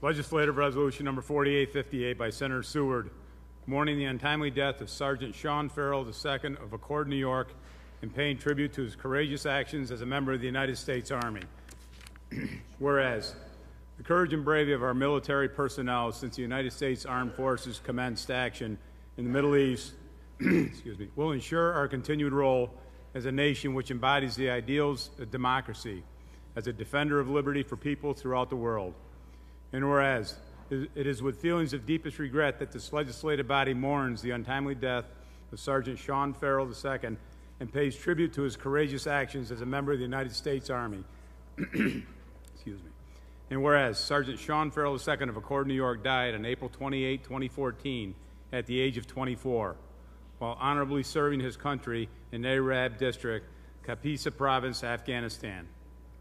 Legislative Resolution Number 4858 by Senator Seward, mourning the untimely death of Sergeant Shawn Farrell II of Accord, New York, and paying tribute to his courageous actions as a member of the United States Army. Whereas, the courage and bravery of our military personnel since the United States Armed Forces commenced action in the Middle East will ensure our continued role as a nation which embodies the ideals of democracy, as a defender of liberty for people throughout the world. And whereas, it is with feelings of deepest regret that this legislative body mourns the untimely death of Sergeant Shawn Farrell II and pays tribute to his courageous actions as a member of the United States Army. Excuse me. And whereas Sergeant Shawn Farrell II of Accord, New York died on April 28, 2014 at the age of 24, while honorably serving his country in Arab District, Kapisa Province, Afghanistan.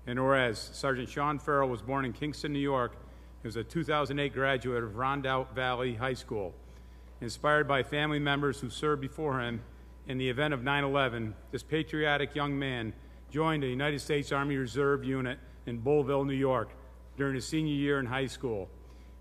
And whereas Sergeant Shawn Farrell was born in Kingston, New York, he was a 2008 graduate of Rondout Valley High School. Inspired by family members who served before him in the event of 9/11, this patriotic young man joined the United States Army Reserve Unit in Bullville, New York, during his senior year in high school,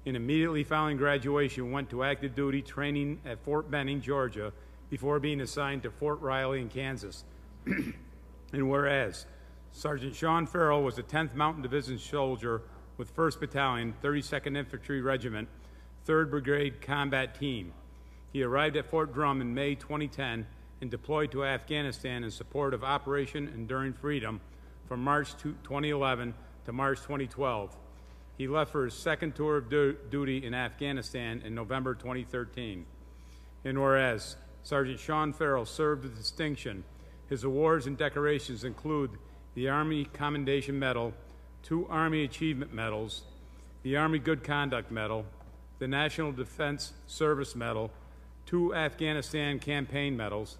and immediately following graduation went to active duty training at Fort Benning, Georgia, before being assigned to Fort Riley in Kansas. And whereas Sergeant Shawn Farrell was a 10th Mountain Division soldier with 1st Battalion, 32nd Infantry Regiment, 3rd Brigade Combat Team. He arrived at Fort Drum in May 2010 and deployed to Afghanistan in support of Operation Enduring Freedom from March 2011 to March 2012. He left for his second tour of duty in Afghanistan in November 2013. And whereas Sergeant Shawn Farrell served with distinction, his awards and decorations include the Army Commendation Medal, 2 Army Achievement Medals, the Army Good Conduct Medal, the National Defense Service Medal, 2 Afghanistan Campaign Medals,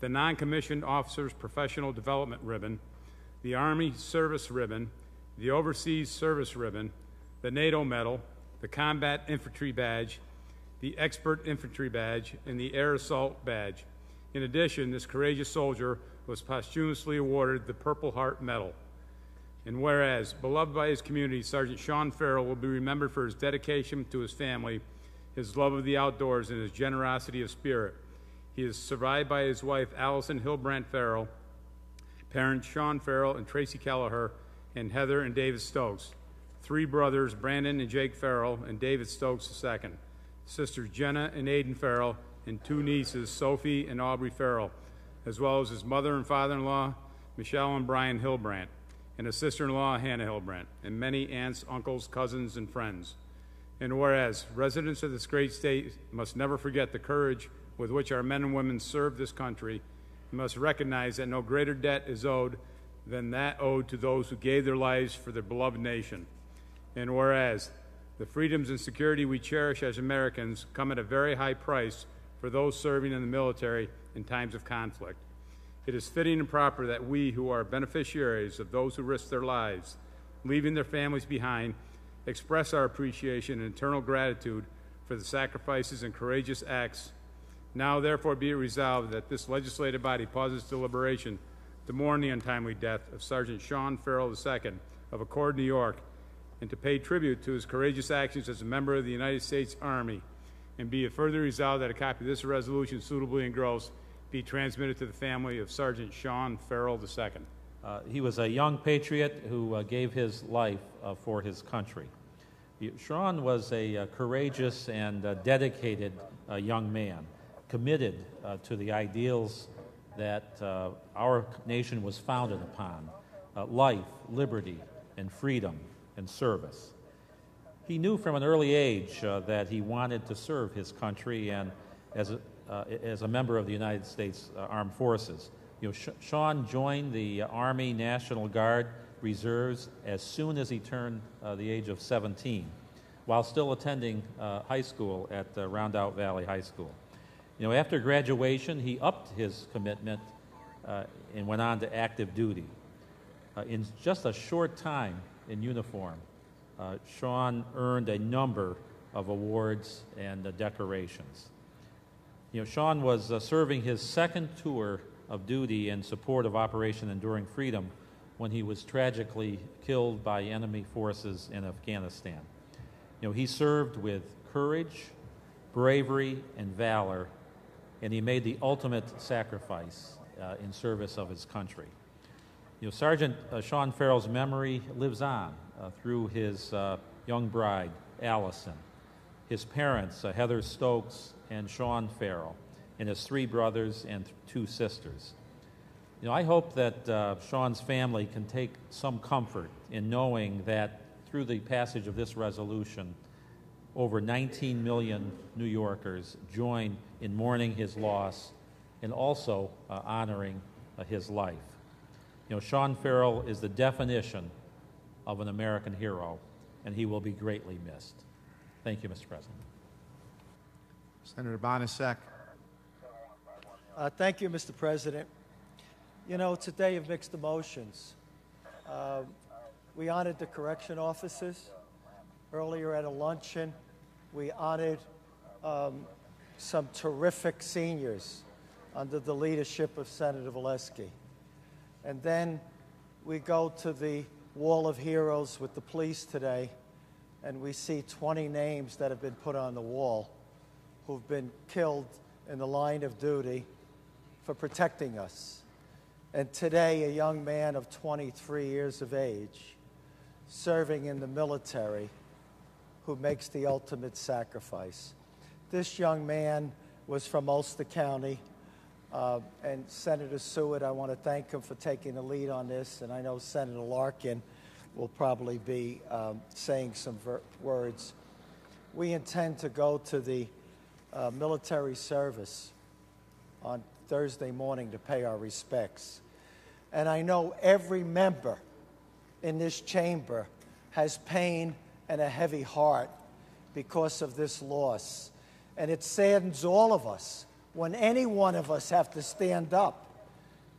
the Non-Commissioned Officers Professional Development Ribbon, the Army Service Ribbon, the Overseas Service Ribbon, the NATO Medal, the Combat Infantry Badge, the Expert Infantry Badge, and the Air Assault Badge. In addition, this courageous soldier was posthumously awarded the Purple Heart Medal. And whereas, beloved by his community, Sergeant Shawn Farrell will be remembered for his dedication to his family, his love of the outdoors, and his generosity of spirit. He is survived by his wife, Allison Hillbrandt Farrell, parents Shawn Farrell and Tracy Kelleher, and Heather and David Stokes, 3 brothers, Brandon and Jake Farrell, and David Stokes II, sisters Jenna and Aiden Farrell, and 2 nieces, Sophie and Aubrey Farrell, as well as his mother and father-in-law, Michelle and Brian Hillbrandt, and a sister-in-law, Hannah Hillbrandt, and many aunts, uncles, cousins, and friends. And whereas residents of this great state must never forget the courage with which our men and women serve this country, and must recognize that no greater debt is owed than that owed to those who gave their lives for their beloved nation. And whereas the freedoms and security we cherish as Americans come at a very high price for those serving in the military in times of conflict, it is fitting and proper that we, who are beneficiaries of those who risk their lives, leaving their families behind, express our appreciation and eternal gratitude for the sacrifices and courageous acts. Now, therefore, be it resolved that this legislative body pauses deliberation to mourn the untimely death of Sergeant Shawn Farrell II of Accord, New York, and to pay tribute to his courageous actions as a member of the United States Army. And be it further resolved that a copy of this resolution, suitably engrossed, be transmitted to the family of Sergeant Shawn Farrell II. He was a young patriot who gave his life for his country. Shawn was a courageous and dedicated young man, committed to the ideals that our nation was founded upon, life, liberty, and freedom and service. He knew from an early age that he wanted to serve his country and as a member of the United States Armed Forces. Shawn joined the Army National Guard Reserves as soon as he turned the age of 17, while still attending high school at Rondout Valley High School. After graduation, he upped his commitment and went on to active duty. In just a short time in uniform, Shawn earned a number of awards and decorations. Shawn was serving his second tour of duty in support of Operation Enduring Freedom when he was tragically killed by enemy forces in Afghanistan. He served with courage, bravery, and valor, and he made the ultimate sacrifice in service of his country. Sergeant Shawn Farrell's memory lives on through his young bride, Allison, his parents, Heather Stokes and Shawn Farrell, and his 3 brothers and 2 sisters. I hope that Shawn's family can take some comfort in knowing that through the passage of this resolution, over 19 million New Yorkers join in mourning his loss and also honoring his life. Shawn Farrell is the definition of an American hero, and he will be greatly missed. Thank you, Mr. President. Senator Bonasek. Thank you, Mr. President. It's a day of mixed emotions. We honored the correction officers. Earlier at a luncheon, we honored some terrific seniors under the leadership of Senator Valesky. And then we go to the Wall of Heroes with the police today, and we see 20 names that have been put on the wall who've been killed in the line of duty for protecting us. And today, a young man of 23 years of age, serving in the military, who makes the ultimate sacrifice. This young man was from Ulster County, and Senator Seward, I want to thank him for taking the lead on this, and I know Senator Larkin will probably be saying some words. We intend to go to the military service on Thursday morning to pay our respects. And I know every member in this chamber has pain and a heavy heart because of this loss. And it saddens all of us when any one of us have to stand up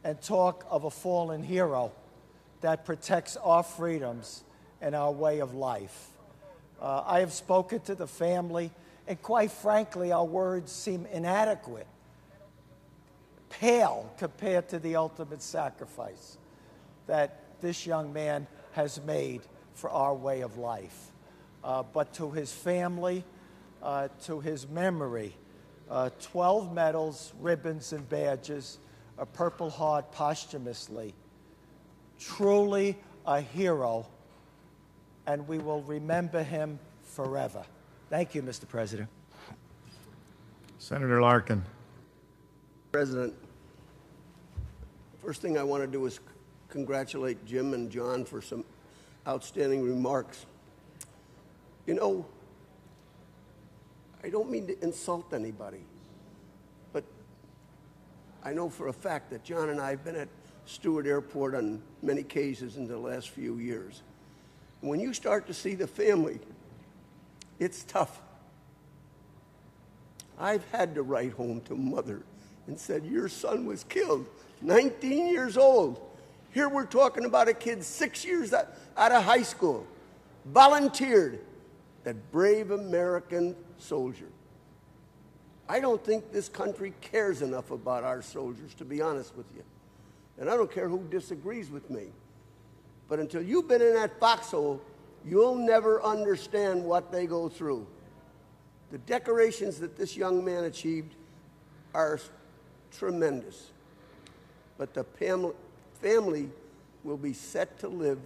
and talk of a fallen hero that protects our freedoms and our way of life. I have spoken to the family, and quite frankly, our words seem inadequate, pale compared to the ultimate sacrifice that this young man has made for our way of life. But to his family, to his memory, 12 medals, ribbons, and badges, a Purple Heart posthumously. Truly a hero, and we will remember him forever. Thank you, Mr. President. Senator Larkin. President, first thing I want to do is congratulate Jim and John for some outstanding remarks. I don't mean to insult anybody, but I know for a fact that John and I have been at Stewart Airport on many cases in the last few years. When you start to see the family, it's tough. I've had to write home to Mother and said, your son was killed, 19 years old. Here we're talking about a kid 6 years out of high school, volunteered, that brave American soldier. I don't think this country cares enough about our soldiers, to be honest with you. And I don't care who disagrees with me. But until you've been in that foxhole, you'll never understand what they go through. The decorations that this young man achieved are tremendous. But the family will be set to live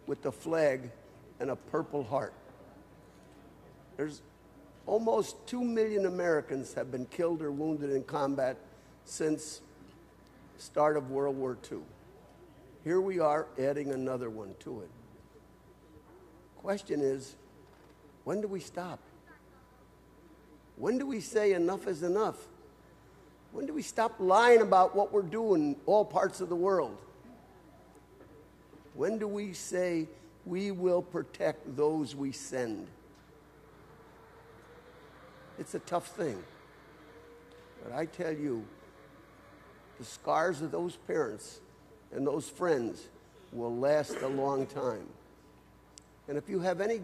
with the flag and a Purple Heart. There's almost 2 million Americans have been killed or wounded in combat since the start of World War II. Here we are adding another one to it. Question is, when do we stop? When do we say enough is enough? When do we stop lying about what we're doing in all parts of the world? When do we say we will protect those we send? It's a tough thing. But I tell you, the scars of those parents and those friends will last a long time. And if you have any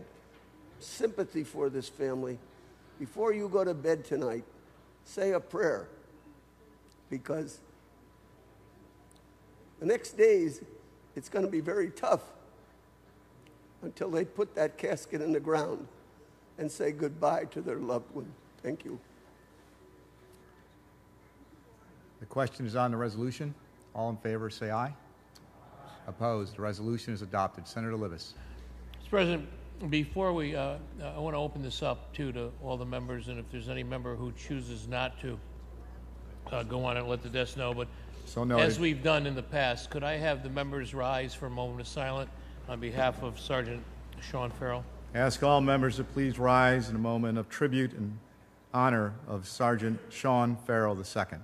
sympathy for this family, before you go to bed tonight, say a prayer. Because the next days, it's going to be very tough until they put that casket in the ground and say goodbye to their loved one. Thank you. The question is on the resolution. All in favor say aye. Opposed? The resolution is adopted. Senator Libous. Mr. President, before we, I want to open this up too to all the members, and if there's any member who chooses not to go on and let the desk know, but So noted. as we've done in the past, could I have the members rise for a moment of silence on behalf of Sergeant Shawn Farrell? I ask all members to please rise in a moment of tribute and honor of Sergeant Shawn Farrell II.